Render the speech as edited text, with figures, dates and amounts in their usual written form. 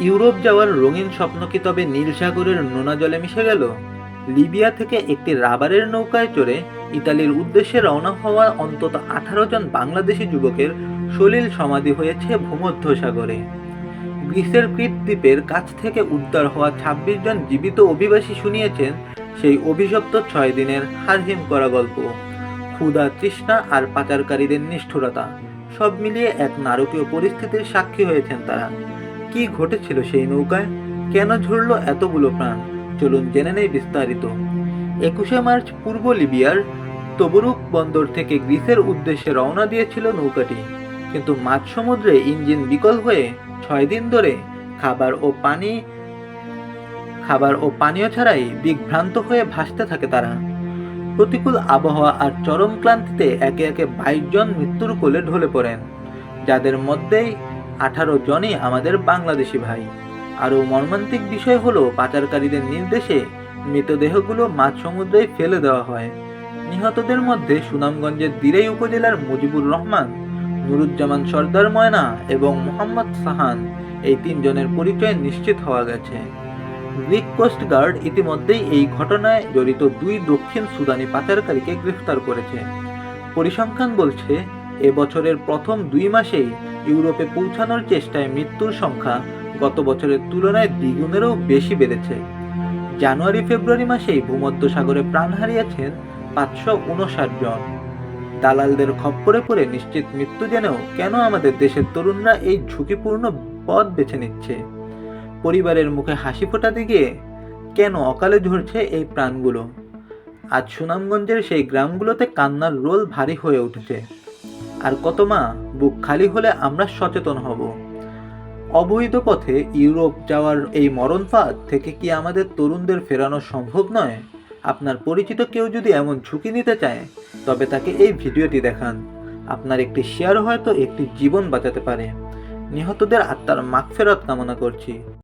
Europe যাওয়ার রঙিন স্বপ্ন কি তবে নীল সাগরের নোনা জলে মিশে গেল? লিবিয়া থেকে একটি রাবারের নৌকায় চড়ে ইতালির উদ্দেশ্যে রওনা হওয়া অন্তত 18 জন বাংলাদেশি যুবকের সলিল সমাধি হয়েছে ভূমধ্যসাগরে। গ্রিসের ক্রিট দ্বীপের কাছ থেকে উদ্ধার হওয়া 26 জন জীবিত অভিবাসী শুনিয়েছেন সেই অভিশপ্ত 6 দিনের হাড়হিম করা গল্প। ক্ষুধা, তৃষ্ণা আর পাচারকারীদের নিষ্ঠুরতা সব মিলিয়ে এক নারকীয় পরিস্থিতির সাক্ষী হয়েছেন তারা। কি ঘটেছিল সেই নৌকায়? কেন ঝরল এতগুলো প্রাণ? চলুন জেনে নেই বিস্তারিত। 21শে মার্চ পূর্ব লিবিয়ার তবরুক বন্দর থেকে গ্রিসের উদ্দেশ্যে রওনা দিয়েছিল নৌকাটি, কিন্তু মাঝ সমুদ্রে ইঞ্জিন বিকল হয়ে 6 দিন ধরে খাবার ও পানীয় ছাড়াই দিগ্ভ্রান্ত হয়ে ভাসতে থাকে তারা। প্রতিকূল আবহাওয়া আর চরম ক্লান্তিতে একে একে 22 জন মৃত্যুর কোলে ঢলে পড়েন, যাদের মধ্যেই 18 জনই আমাদের বাংলাদেশি ভাই। আরও মর্মান্তিক বিষয় হলো, পাচারকারীদের নির্দেশে মৃতদেহগুলো মাঝ সমুদ্রে ফেলে দেওয়া হয়। নিহতদের মধ্যে সুনামগঞ্জের দিরাই উপজেলার মুজিবুর রহমান, নুরুজ্জামান সর্দার ময়না এবং মোহাম্মদ সাহান, এই 3 জনের পরিচয় নিশ্চিত হওয়া গেছে। গ্রিক কোস্ট গার্ড ইতিমধ্যেই এই ঘটনায় জড়িত 2 দক্ষিণ সুদানি পাচারকারীকে গ্রেফতার করেছে। পরিসংখ্যান বলছে, এবছরের প্রথম 2 মাসেই ইউরোপে পৌঁছানোর চেষ্টায় মৃত্যুর সংখ্যা গত বছরের তুলনায় দ্বিগুণেরও বেশি বেড়েছে। জানুয়ারি-ফেব্রুয়ারি মাসেই ভূমধ্যসাগরে প্রাণ হারিয়েছেন 559 জন। দালালদের খপ্পরে পড়ে নিশ্চিত মৃত্যু জেনেও কেন আমাদের দেশের তরুণরা এই ঝুঁকিপূর্ণ পথ বেছে নিচ্ছে? পরিবারের মুখে হাসি ফোটাতে গিয়ে কেন অকালে ঝরছে এই প্রাণগুলো? আজ সুনামগঞ্জের সেই গ্রামগুলোতে কান্নার রোল ভারী হয়ে উঠেছে। আর কত মা, বুক খালি হলে আমরা সচেতন হব। অবৈধ পথে ইউরোপ যাওয়ার এই মরণ ফাঁদ থেকে কি আমাদের তরুণদের ফেরানো সম্ভব নয়? আপনার পরিচিত কেউ যদি এমন ঝুঁকি নিতে চায়, তবে তাকে এই ভিডিওটি দেখান। আপনার একটি শেয়ার হয়তো একটি জীবন বাঁচাতে পারে। নিহতদের আত্মার মাগফিরাত কামনা করছি।